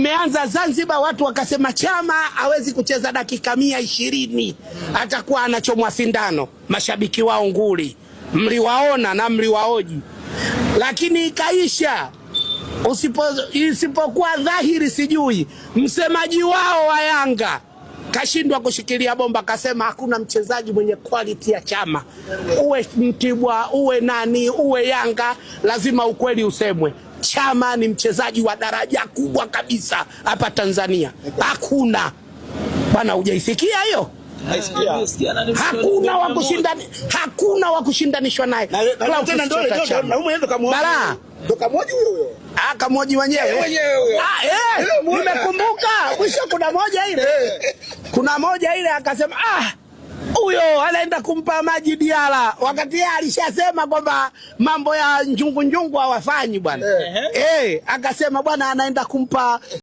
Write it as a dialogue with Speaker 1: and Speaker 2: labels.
Speaker 1: Meanza Zanzibar, watu wakasema Chama hawezi kucheza dakika 120, atakuwa anachomwa sindano. Mashabiki wao nguli, mliwaona na mliwaoji, lakini ikaisha. Isipokuwa dhahiri, sijui msemaji wao wa Yanga kashindwa kushikilia bomba, kasema hakuna mchezaji mwenye quality ya Chama. Uwe Mtibwa, uwe nani, uwe Yanga, lazima ukweli usemwe. Chama ni mchezaji wa daraja kubwa kabisa hapa Tanzania. Hakuna bwana, hujaisikia hiyo? Hakuna wa kushindanishwa naye. Kamoji wenyewe. Nimekumbuka mwisho kuna moja ile akasema huyo anaenda kumpa maji Diala, wakati yeye alishasema kwamba mambo ya njungu hawafanyi bwana. Akasema bwana anaenda kumpa